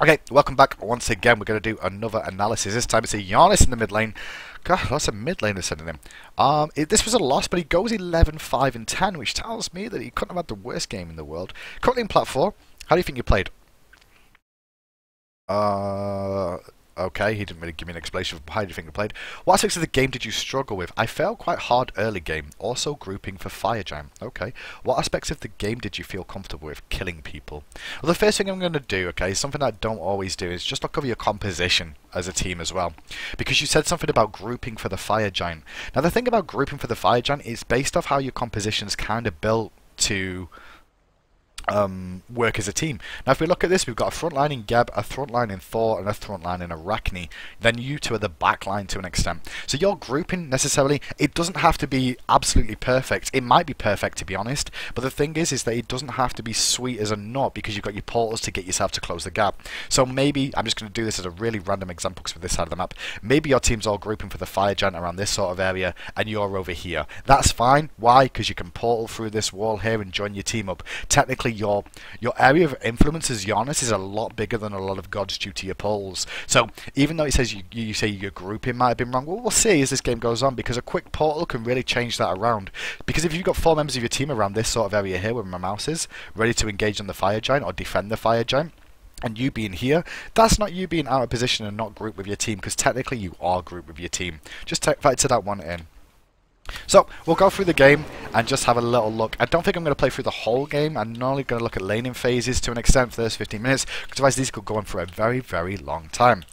Okay, welcome back once again. We're going to do another analysis. This time it's a Janus in the mid lane. God, lots of mid laners sending him. This was a loss, but he goes 11, 5, and 10, which tells me that he couldn't have had the worst game in the world. Currently in Plat 4, how do you think you played? Uh, okay, he didn't really give me an explanation of how do you think you played. What aspects of the game did you struggle with? I failed quite hard early game, also grouping for Fire Giant. Okay. What aspects of the game did you feel comfortable with? Killing people. Well, the first thing I'm going to do, okay, is something I don't always do, is just look over your composition as a team as well. Because you said something about grouping for the Fire Giant. Now, the thing about grouping for the Fire Giant is based off how your composition's kind of built to work as a team. Now if we look at this, we've got a front line in Geb, a front line in Thor, and a front line in Arachne. Then you two are the back line to an extent. So your grouping necessarily, it doesn't have to be absolutely perfect. It might be perfect to be honest, but the thing is that it doesn't have to be sweet as a nut because you've got your portals to get yourself to close the gap. So maybe, I'm just going to do this as a really random example because for this side of the map, maybe your team's all grouping for the Fire Giant around this sort of area and you're over here. That's fine. Why? Because you can portal through this wall here and join your team up. Technically your area of influence as Janus is a lot bigger than a lot of gods due to your polls. So even though it says you say your grouping might have been wrong, well we'll see as this game goes on because a quick portal can really change that around. Because if you've got 4 members of your team around this sort of area here where my mouse is, ready to engage on the Fire Giant or defend the Fire Giant, and you being here, that's not you being out of position and not grouped with your team, because technically you are grouped with your team. Just factor that one in. So, we'll go through the game and just have a little look. I don't think I'm going to play through the whole game. I'm only going to look at laning phases to an extent for those 15 minutes, because otherwise these could go on for a very, very long time.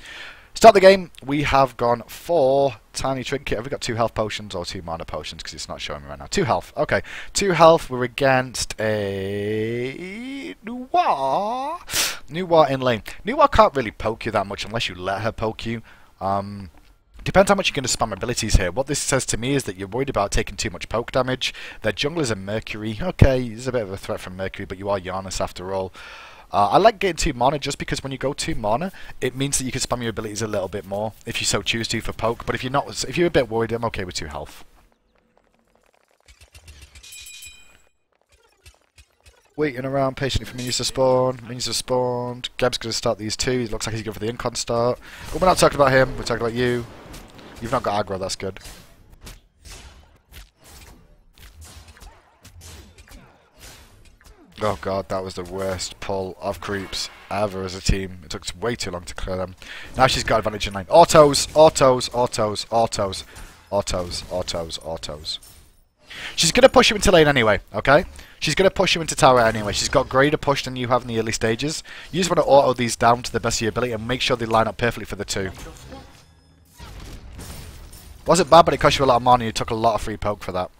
Start the game, we have gone for Tiny Trinket. Have we got 2 health potions or 2 mana potions? Because it's not showing me right now. 2 health, okay. 2 health, we're against a Nuwa. Nuwa in lane. Nuwa can't really poke you that much unless you let her poke you. Depends how much you're going to spam abilities here. What this says to me is that you're worried about taking too much poke damage. Their jungler's a Mercury. Okay, there's a bit of a threat from Mercury, but you are Janus after all. I like getting 2 mana just because when you go 2 mana, it means that you can spam your abilities a little bit more if you so choose to for poke. But if you're a bit worried, I'm okay with 2 health. Waiting around patiently for minions to spawn. Minions have spawned. Geb's going to start these 2. He looks like he's going for the incon start. But we're not talking about him. We're talking about you. You've not got aggro, that's good. Oh god, that was the worst pull of creeps ever as a team. It took way too long to clear them. Now she's got advantage in lane. Autos, autos, autos, autos, autos, autos, autos. She's going to push you into lane anyway, okay? She's going to push you into tower anyway. She's got greater push than you have in the early stages. You just want to auto these down to the best of your ability and make sure they line up perfectly for the 2. Wasn't bad, but it cost you a lot of money. You took a lot of free poke for that.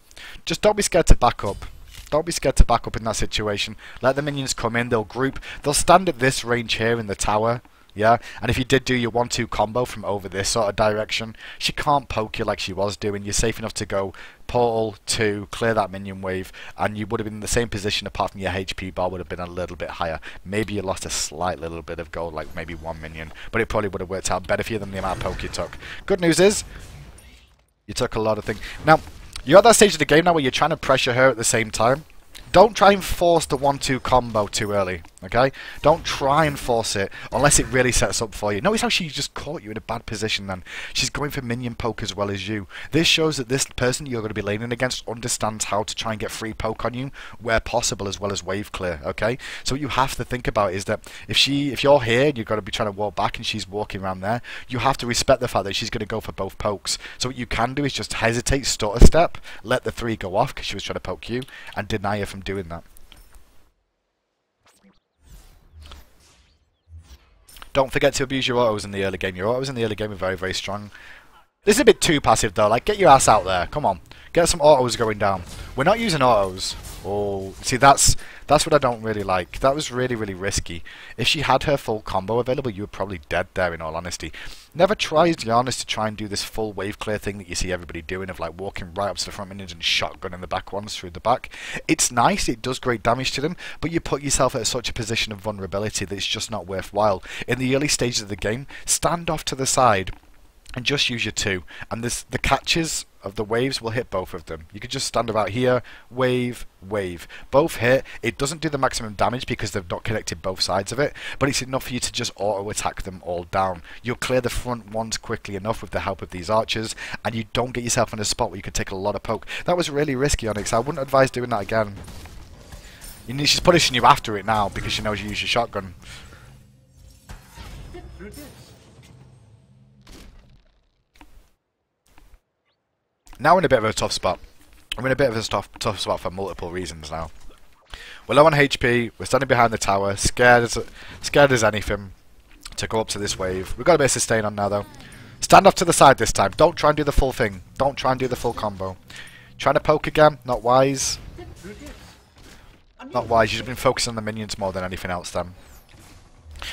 Just don't be scared to back up. Don't be scared to back up in that situation. Let the minions come in. They'll group. They'll stand at this range here in the tower. Yeah, and if you did do your 1-2 combo from over this sort of direction, she can't poke you like she was doing. You're safe enough to go portal 2, clear that minion wave, and you would have been in the same position apart from your HP bar would have been a little bit higher. Maybe you lost a slight little bit of gold, like maybe 1 minion, but it probably would have worked out better for you than the amount of poke you took. Good news is, you took a lot of things. Now, you're at that stage of the game now where you're trying to pressure her at the same time. Don't try and force the 1-2 combo too early, okay? Don't try and force it unless it really sets up for you. Notice how she just caught you in a bad position then. She's going for minion poke as well as you. This shows that this person you're going to be laning against understands how to try and get free poke on you where possible as well as wave clear, okay? So what you have to think about is that if you're here and you've got to be trying to walk back and she's walking around there, you have to respect the fact that she's going to go for both pokes. So what you can do is just hesitate, stutter step, let the 3 go off because she was trying to poke you, and deny her from doing that. Don't forget to abuse your autos in the early game. Your autos in the early game are very, very strong. This is a bit too passive though. Like, get your ass out there. Come on. Get some autos going down. We're not using autos. Oh, see, that's what I don't really like. That was really, really risky. If she had her full combo available, you were probably dead there, in all honesty. Never tries Janus to try and do this full wave clear thing that you see everybody doing of like walking right up to the front minions and shotgunning the back ones through the back. It's nice, it does great damage to them, but you put yourself at such a position of vulnerability that it's just not worthwhile. In the early stages of the game, stand off to the side and just use your 2. And the catches of the waves will hit both of them. You could just stand about here, wave, wave. Both hit. It doesn't do the maximum damage because they've not connected both sides of it, but it's enough for you to just auto-attack them all down. You'll clear the front ones quickly enough with the help of these archers, and you don't get yourself in a spot where you could take a lot of poke. That was really risky, Onyx. I wouldn't advise doing that again. She's punishing you after it now because she knows you use your shotgun. Now we're in a bit of a tough spot. We're in a bit of a tough spot for multiple reasons now. We're low on HP, we're standing behind the tower, scared as anything to go up to this wave. We've got a bit of sustain on now though. Stand off to the side this time, don't try and do the full thing. Don't try and do the full combo. Trying to poke again, not wise. Not wise, you've been focusing on the minions more than anything else then.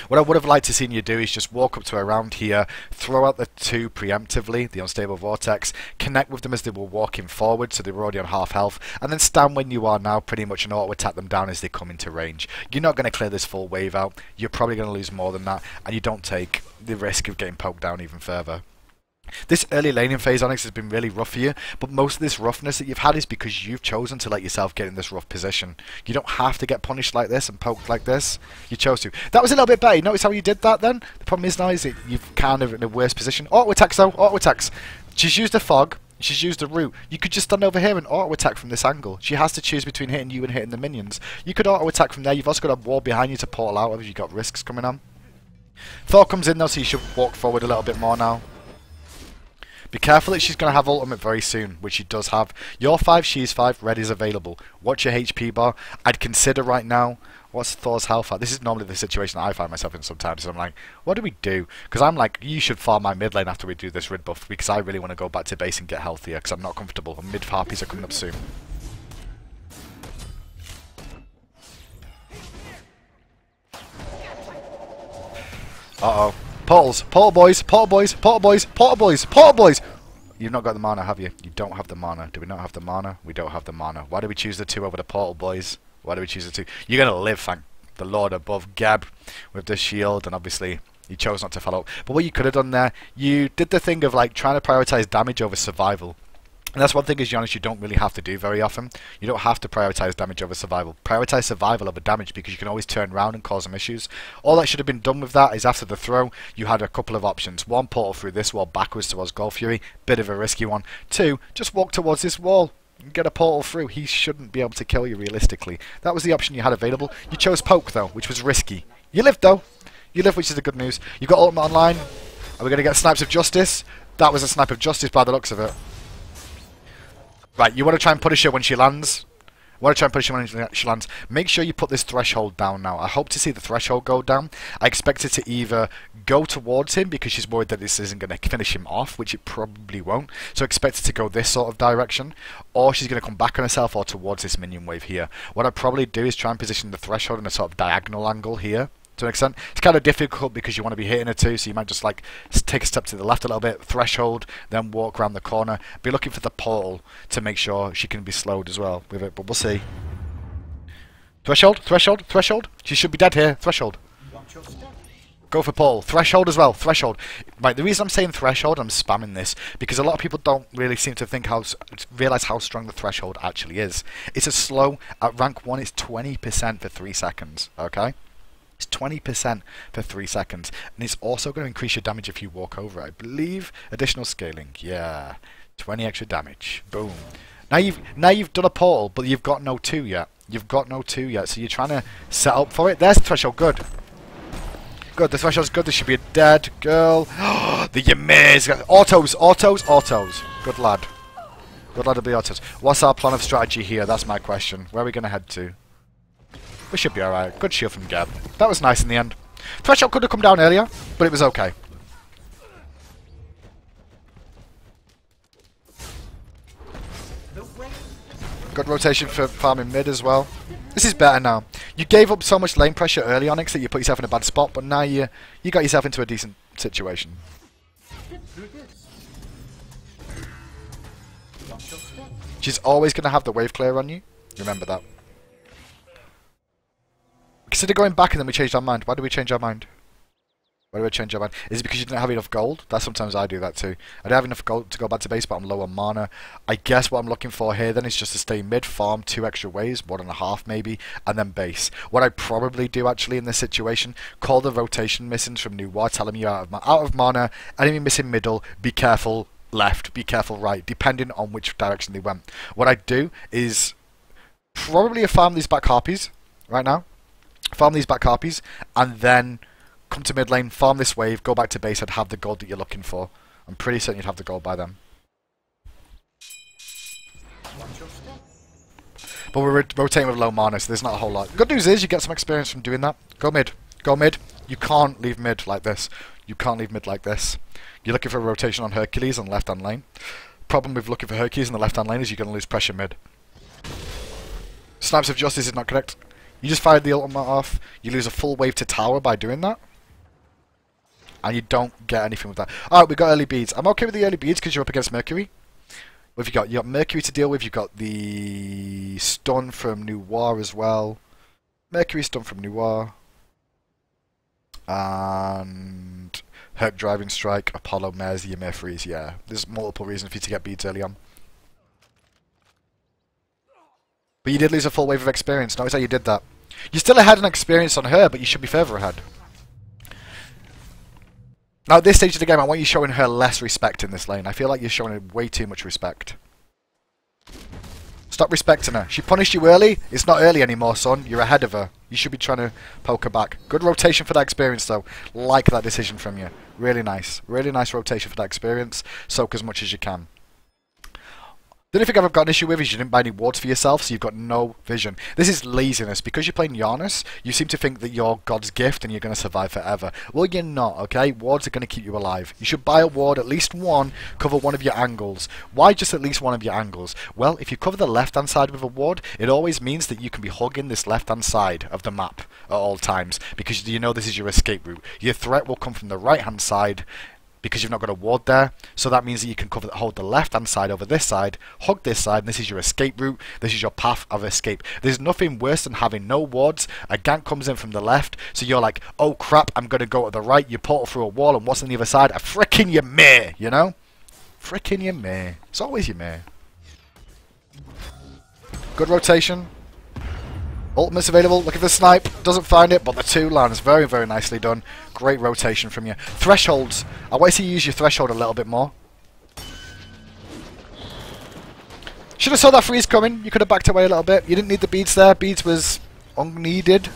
What I would have liked to seen you do is just walk up to around here, throw out the two preemptively, the unstable vortex, connect with them as they were walking forward so they were already on half health, and then stand when you are now pretty much and auto-attack them down as they come into range. You're not going to clear this full wave out, you're probably going to lose more than that, and you don't take the risk of getting poked down even further. This early laning phase, Onyx, has been really rough for you, but most of this roughness that you've had is because you've chosen to let yourself get in this rough position. You don't have to get punished like this and poked like this. You chose to. That was a little bit better. Notice how you did that then? The problem is now is that you've kind of in a worse position. Auto attacks though, auto attacks. She's used a fog, she's used a root. You could just stand over here and auto attack from this angle. She has to choose between hitting you and hitting the minions. You could auto attack from there. You've also got a wall behind you to portal out if you've got risks coming on. Thor comes in though, so you should walk forward a little bit more now. Be careful that she's going to have ultimate very soon, which she does have. You're 5, she's 5, red is available. Watch your HP bar. I'd consider right now, what's Thor's health at? This is normally the situation that I find myself in sometimes. So I'm like, what do we do? Because I'm like, you should farm my mid lane after we do this red buff, because I really want to go back to base and get healthier, because I'm not comfortable. And mid harpies are coming up soon. Uh-oh. Portals, portal boys, portal boys, portal boys, portal boys, portal boys! You've not got the mana, have you? You don't have the mana. Do we not have the mana? We don't have the mana. Why do we choose the 2 over the portal boys? Why do we choose the 2? You're going to live, thank the Lord above. Gab with the shield, and obviously you chose not to follow up. But what you could have done there, you did the thing of like trying to prioritize damage over survival. And that's one thing is, Janus, you don't really have to do very often. You don't have to prioritize damage over survival. Prioritize survival over damage because you can always turn around and cause them issues. All that should have been done with that is after the throw, you had a couple of options. 1, portal through this wall backwards towards Golf Fury. Bit of a risky one. 2, just walk towards this wall and get a portal through. He shouldn't be able to kill you realistically. That was the option you had available. You chose poke though, which was risky. You lived though. You lived, which is the good news. You got ultimate online. Are we going to get snipes of justice? That was a snipe of justice by the looks of it. Right, you want to try and punish her when she lands. Make sure you put this threshold down now. I hope to see the threshold go down. I expect it to either go towards him because she's worried that this isn't going to finish him off, which it probably won't. So expect it to go this sort of direction. Or she's going to come back on herself or towards this minion wave here. What I'd probably do is try and position the threshold in a sort of diagonal angle here. To an extent. It's kind of difficult because you want to be hitting her too, so you might just like take a step to the left a little bit, threshold, then walk around the corner. Be looking for the portal to make sure she can be slowed as well with it, but we'll see. Threshold, threshold, threshold. She should be dead here. Threshold. Go for portal. Threshold as well. Threshold. Right, the reason I'm saying threshold, I'm spamming this, because a lot of people don't really seem to realise how strong the threshold actually is. It's a slow, at rank 1 it's 20% for 3 seconds, okay? It's 20% for 3 seconds, and it's also going to increase your damage if you walk over it. I believe additional scaling. Yeah, 20 extra damage. Boom. Now you've done a portal, but you've got no 2 yet. You've got no 2 yet, so you're trying to set up for it. There's the threshold. Good. Good. The threshold's good. This should be a dead girl. The Ymir. Autos. Autos. Autos. Good lad. Good lad of the autos. What's our plan of strategy here? That's my question. Where are we going to head to? We should be alright. Good shield from Gab. That was nice in the end. Threshold could have come down earlier, but it was okay. Good rotation for farming mid as well. This is better now. You gave up so much lane pressure early, Onyx, that you put yourself in a bad spot, but now you got yourself into a decent situation. She's always going to have the wave clear on you. Remember that. Consider going back and then we changed our mind. Why did we change our mind? Why do I change your mind? Is it because you didn't have enough gold? That sometimes I do that too. I don't have enough gold to go back to base, but I'm low on mana. I guess what I'm looking for here then is just to stay mid, farm 2 extra waves, 1.5 maybe, and then base. What I probably do actually in this situation, call the rotation missings from Noir, tell them you're out of mana, enemy missing middle, be careful left, be careful right, depending on which direction they went. What I do is probably farm these back harpies right now. Farm these back harpies, and then come to mid lane, farm this wave, go back to base, and have the gold that you're looking for. I'm pretty certain you'd have the gold by then. But we're rotating with low mana, so there's not a whole lot. Good news is you get some experience from doing that. Go mid. Go mid. You can't leave mid like this. You can't leave mid like this. You're looking for a rotation on Hercules on the left-hand lane. Problem with looking for Hercules in the left-hand lane is you're going to lose pressure mid. Snipes of Justice is not correct. You just fired the ultimate off. You lose a full wave to tower by doing that. And you don't get anything with that. Alright, we got early beads. I'm okay with the early beads because you're up against Mercury. What have you got? You got Mercury to deal with. You've got the stun from Noir as well. Mercury stun from Noir. And Herc Driving Strike, Apollo, Mares, the Ymir Freeze. Yeah, there's multiple reasons for you to get beads early on. But you did lose a full wave of experience. Notice how you did that. You're still ahead in experience on her, but you should be further ahead. Now, at this stage of the game, I want you showing her less respect in this lane. I feel like you're showing her way too much respect. Stop respecting her. She punished you early. It's not early anymore, son. You're ahead of her. You should be trying to poke her back. Good rotation for that experience, though. Like that decision from you. Really nice. Really nice rotation for that experience. Soak as much as you can. The only thing I've got an issue with is you didn't buy any wards for yourself, so you've got no vision. This is laziness. Because you're playing Janus, you seem to think that you're God's gift and you're going to survive forever. Well, you're not, okay? Wards are going to keep you alive. You should buy a ward, at least one, cover one of your angles. Why just at least one of your angles? Well, if you cover the left-hand side with a ward, it always means that you can be hugging this left-hand side of the map at all times, because you know this is your escape route. Your threat will come from the right-hand side, because you've not got a ward there, so that means that you can hold the left-hand side over this side, hug this side, and this is your escape route, this is your path of escape. There's nothing worse than having no wards, a gank comes in from the left, so you're like, oh crap, I'm going to go to the right, you portal through a wall, and what's on the other side? A frickin' Ymir, you know? Frickin' Ymir. It's always Ymir. Good rotation. Ultimate's available, looking for snipe, doesn't find it, but the 2 lands. Very, very nicely done. Great rotation from you. Thresholds. I want you to use your threshold a little bit more. Should have saw that freeze coming. You could have backed away a little bit. You didn't need the beads there. Beads was unneeded.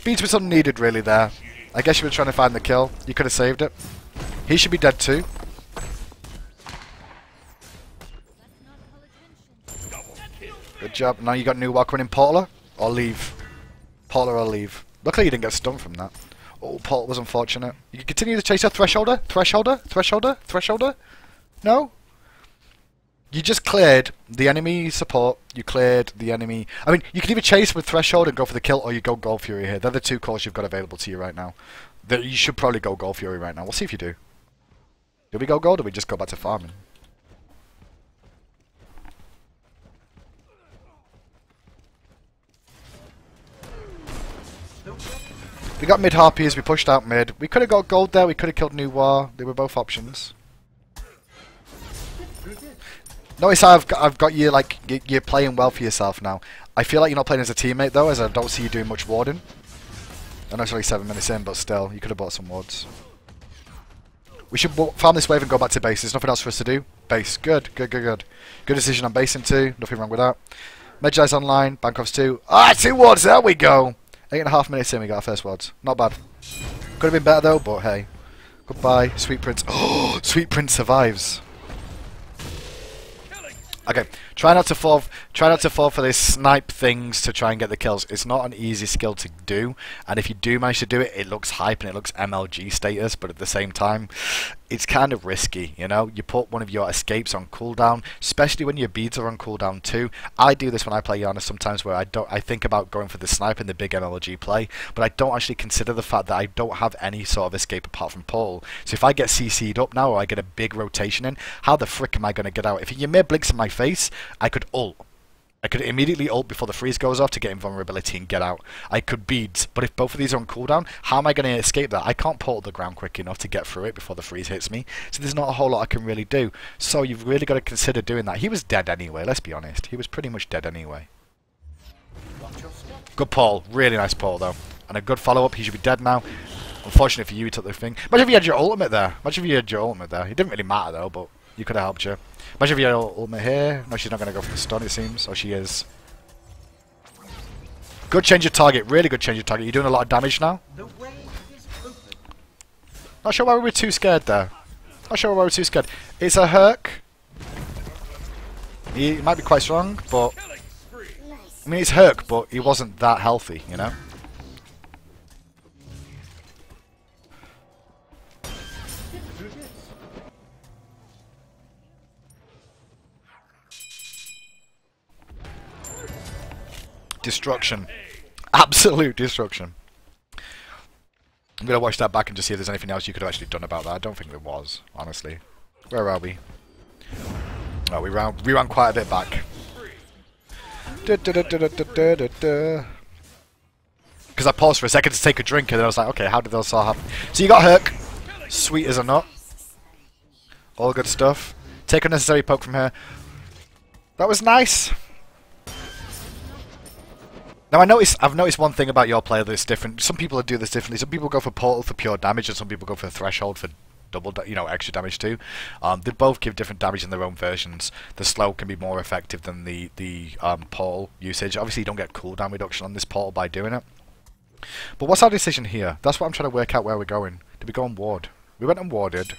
Beads was unneeded really there. I guess you were trying to find the kill. You could have saved it. He should be dead too. Good job. Now you got new walk running Portaler or leave. Portaler or leave. Luckily you didn't get stunned from that. Oh, Portal was unfortunate. You can continue to chase her Thresholder? Thresholder? Thresholder? Thresholder? No? You just cleared the enemy support. You cleared the enemy... I mean, you can either chase with Threshold and go for the kill, or you go Gold Fury here. They're the 2 calls you've got available to you right now. You should probably go Gold Fury right now. We'll see if you do. Do we go Gold, or we just go back to farming? We got mid harpies, we pushed out mid. We could have got gold there, we could have killed Noir. They were both options. Notice how I've got you, like, you're playing well for yourself now. I feel like you're not playing as a teammate though, as I don't see you doing much warding. I know it's only 7 minutes in, but still, you could have bought some wards. We should farm this wave and go back to base. There's nothing else for us to do. Base. Good, good, good, good. Good decision on basing too. Nothing wrong with that. Medjai's online. Bankov's 2. Ah, 2 wards. There we go. 8.5 minutes in, we got our first wards. Not bad. Could have been better though, but hey. Goodbye, Sweet Prince. Oh, Sweet Prince survives. Okay, try not to fall for these snipe things to try and get the kills. It's not an easy skill to do, and if you do manage to do it, it looks hype and it looks MLG status, but at the same time, it's kind of risky, you know? You put one of your escapes on cooldown, especially when your beads are on cooldown too. I do this when I play Janus sometimes, where I think about going for the snipe in the big MLG play, but I don't actually consider the fact that I don't have any sort of escape apart from Paul. So if I get CC'd up now, or I get a big rotation in, how the frick am I going to get out? If Ymir blinks in my face, I could ult. I could immediately ult before the freeze goes off to get invulnerability and get out. I could beads, but if both of these are on cooldown, how am I going to escape that? I can't portal the ground quick enough to get through it before the freeze hits me, so there's not a whole lot I can really do. So you've really got to consider doing that. He was dead anyway, let's be honest. He was pretty much dead anyway. Good Paul, really nice Paul though. And a good follow-up, he should be dead now. Unfortunate for you, he took the thing. Imagine if you had your ultimate there. Imagine if you had your ultimate there. It didn't really matter though, but you could have helped you. Imagine if you had your ultimate here. No, she's not going to go for the stun, it seems. Or she is. Good change of target. Really good change of target. You're doing a lot of damage now. Not sure why we were too scared there. Not sure why we were too scared. It's a Herc. He might be quite strong, but... I mean, it's Herc, but he wasn't that healthy, you know? Destruction. Absolute destruction. I'm going to watch that back and just see if there's anything else you could have actually done about that. I don't think there was, honestly. Where are we? Oh, we ran quite a bit back. Because I paused for a second to take a drink and then I was like, okay, how did those all happen? So you got Herc. Sweet as a nut. All good stuff. Take unnecessary poke from her. That was nice. Now I've noticed one thing about your play that's different. Some people do this differently. Some people go for portal for pure damage, and some people go for threshold for double, extra damage too. They both give different damage in their own versions. The slow can be more effective than the portal usage. Obviously, you don't get cooldown reduction on this portal by doing it. But what's our decision here? That's what I'm trying to work out where we're going. Did we go on ward? We went and warded.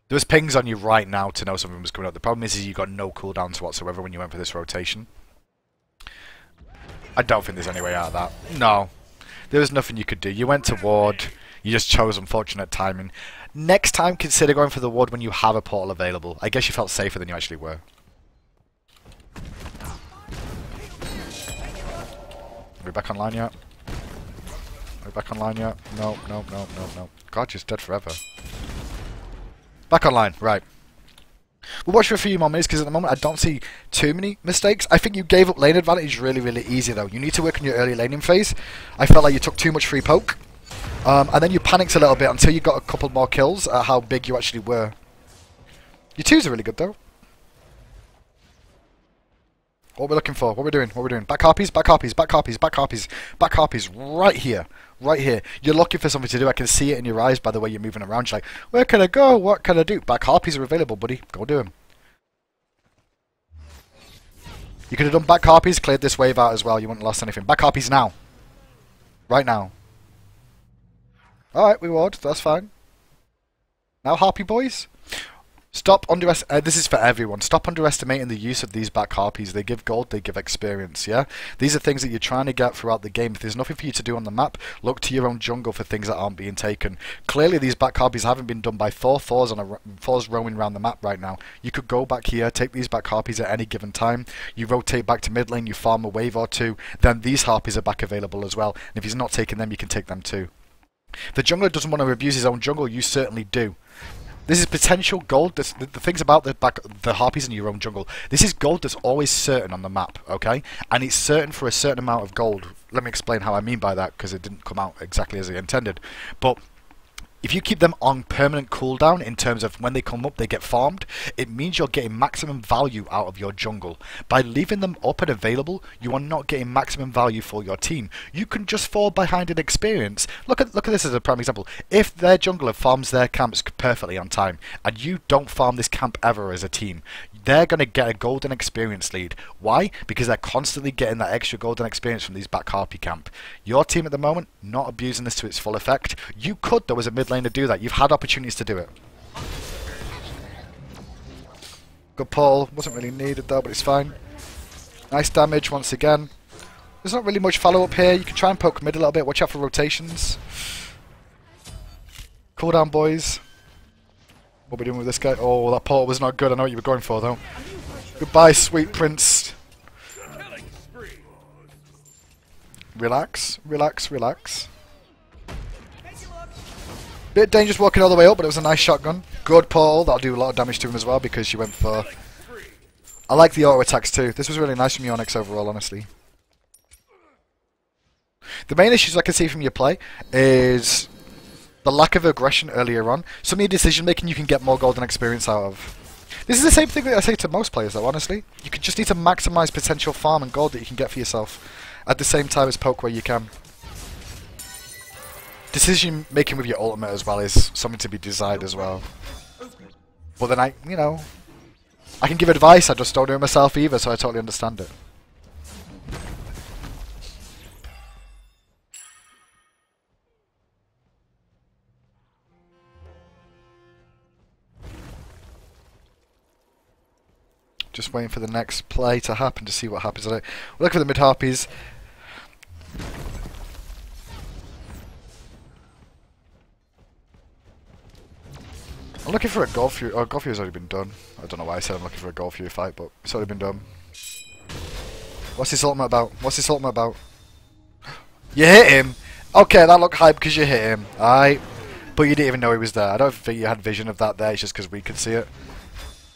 There was pings on you right now to know something was coming up. The problem is you got no cooldowns whatsoever when you went for this rotation. I don't think there's any way out of that. No. There was nothing you could do. You went to ward. You just chose unfortunate timing. Next time, consider going for the ward when you have a portal available. I guess you felt safer than you actually were. Are we back online yet? Are we back online yet? No, no, no, no, no. God, just dead forever. Back online, right. We'll watch for a few more minutes because at the moment I don't see too many mistakes. I think you gave up lane advantage really, really easy though. You need to work on your early laning phase. I felt like you took too much free poke. And then you panicked a little bit until you got a couple more kills at how big you actually were. Your twos are really good though. What we're looking for, what we're doing, what we're doing. Back harpies, back harpies, back harpies, back harpies, back harpies, right here, right here. You're looking for something to do. I can see it in your eyes by the way you're moving around. You're like, where can I go? What can I do? Back harpies are available, buddy. Go do them. You could have done back harpies, cleared this wave out as well. You wouldn't have lost anything. Back harpies now. Right now. Alright, we ward. That's fine. Now harpy boys. Stop underestimating. This is for everyone. Stop underestimating the use of these back harpies. They give gold, they give experience, yeah? These are things that you're trying to get throughout the game. If there's nothing for you to do on the map, look to your own jungle for things that aren't being taken. Clearly, these back harpies haven't been done by Thor's roaming around the map right now. You could go back here, take these back harpies at any given time. You rotate back to mid lane, you farm a wave or two. Then these harpies are back available as well. And if he's not taking them, you can take them too. If the jungler doesn't want to abuse his own jungle, you certainly do. This is potential gold. The things about the harpies in your own jungle. This is gold that's always certain on the map, okay? And it's certain for a certain amount of gold. Let me explain how I mean by that, because it didn't come out exactly as I intended. But if you keep them on permanent cooldown in terms of when they come up they get farmed, it means you're getting maximum value out of your jungle. By leaving them up and available, you are not getting maximum value for your team. You can just fall behind in experience. Look at this as a prime example. If their jungler farms their camps perfectly on time, and you don't farm this camp ever as a team, they're going to get a golden experience lead. Why? Because they're constantly getting that extra golden experience from these back harpy camp. Your team at the moment, not abusing this to its full effect. You could, though, as a mid laner do that. You've had opportunities to do it. Good pull. Wasn't really needed, though, but it's fine. Nice damage once again. There's not really much follow-up here. You can try and poke mid a little bit. Watch out for rotations. Cool down, boys. What are we doing with this guy? Oh, that portal was not good. I know what you were going for, though. Goodbye, sweet prince. Relax, relax, relax. Bit dangerous walking all the way up, but it was a nice shotgun. Good portal. That'll do a lot of damage to him as well, because she went for... I like the auto attacks too. This was really nice from you, Onyx, overall, honestly. The main issues I can see from your play is the lack of aggression earlier on. Some of your decision making you can get more golden experience out of. This is the same thing that I say to most players though, honestly. You just need to maximise potential farm and gold that you can get for yourself at the same time as poke where you can. Decision making with your ultimate as well is something to be desired as well. But then I can give advice, I just don't do it myself either, so I totally understand it. Just waiting for the next play to happen to see what happens. We're looking for the mid-harpies. I'm looking for a Gold Fury. Oh, Gold Fury's already been done. I don't know why I said I'm looking for a Gold Fury fight, but it's already been done. What's this ultimate about? What's this ultimate about? You hit him! Okay, that looked hype because you hit him. Alright. But you didn't even know he was there. I don't think you had vision of that there, it's just because we could see it.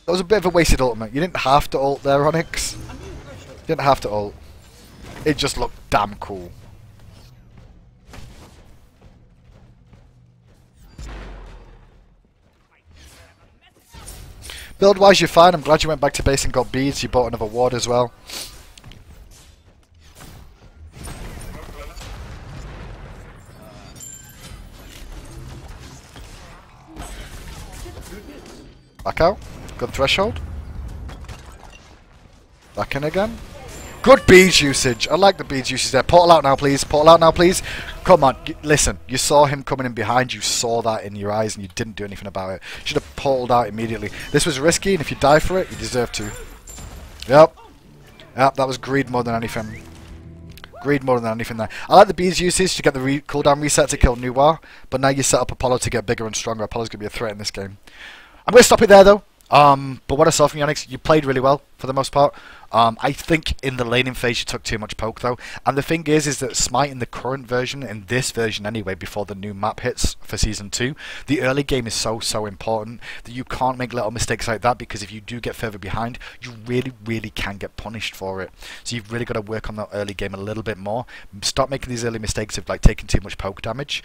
That was a bit of a wasted ultimate. You didn't have to ult there, Onyx. You didn't have to ult. It just looked damn cool. Build-wise, you're fine. I'm glad you went back to base and got beads. You bought another ward as well. Back out. Good threshold. Back in again. Good beads usage. I like the beads usage there. Portal out now, please. Portal out now, please. Come on. Listen, you saw him coming in behind. You saw that in your eyes and you didn't do anything about it. You should have portaled out immediately. This was risky, and if you die for it, you deserve to. Yep. Yep, that was greed more than anything. Greed more than anything there. I like the beads usage to get the cooldown reset to kill Noir, but now you set up Apollo to get bigger and stronger. Apollo's going to be a threat in this game. I'm going to stop it there, though. But what I saw from you, Onyx, you played really well for the most part. I think in the laning phase you took too much poke though, and the thing is that Smite in the current version, in this version anyway, before the new map hits for Season 2, the early game is so important that you can't make little mistakes like that, because if you do get further behind, you really can get punished for it. So you've really got to work on that early game a little bit more. Stop making these early mistakes of like taking too much poke damage.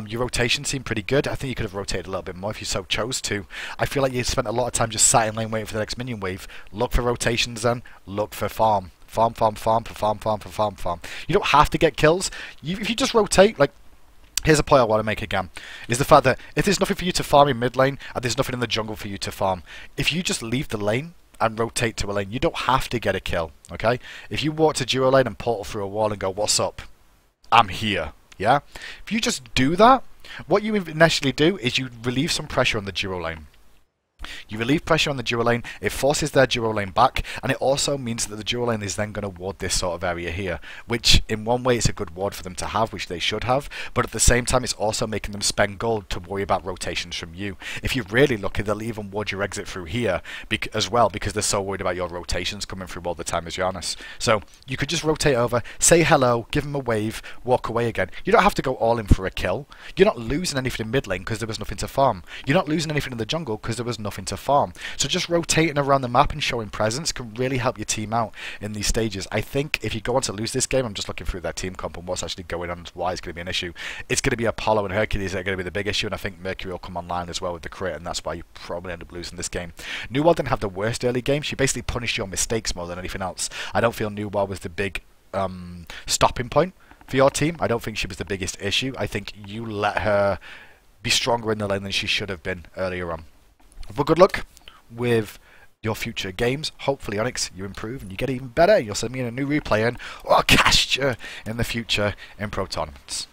Your rotation seemed pretty good. I think you could have rotated a little bit more if you so chose to. I feel like you spent a lot of time just sat in lane waiting for the next minion wave. Look for rotations then. Look for farm. Farm. You don't have to get kills. If you just rotate, like, here's a point I want to make again, is the fact that if there's nothing for you to farm in mid lane, and there's nothing in the jungle for you to farm, if you just leave the lane and rotate to a lane, you don't have to get a kill, okay? If you walk to duo lane and portal through a wall and go, what's up? I'm here, yeah? If you just do that, what you initially do is you relieve some pressure on the duo lane. You relieve pressure on the duo lane, it forces their duo lane back, and it also means that the duo lane is then going to ward this sort of area here, which in one way it's a good ward for them to have, which they should have, but at the same time it's also making them spend gold to worry about rotations from you. If you're really lucky, they'll even ward your exit through here as well, because they're so worried about your rotations coming through all the time as Janus. So you could just rotate over, say hello, give them a wave, walk away again. You don't have to go all in for a kill. You're not losing anything in mid lane because there was nothing to farm. You're not losing anything in the jungle because there was nothing to farm. So just rotating around the map and showing presence can really help your team out in these stages. I think if you go on to lose this game, I'm just looking through their team comp and what's actually going on and why it's going to be an issue. It's going to be Apollo and Hercules that are going to be the big issue, and I think Mercury will come online as well with the crit, and that's why you probably end up losing this game. Nuwa didn't have the worst early game. She basically punished your mistakes more than anything else. I don't feel Nuwa was the big stopping point for your team. I don't think she was the biggest issue. I think you let her be stronger in the lane than she should have been earlier on. But good luck with your future games. Hopefully, Onyx, you improve and you get even better. You'll send me in a new replay and I'll cast you in the future in pro tournaments.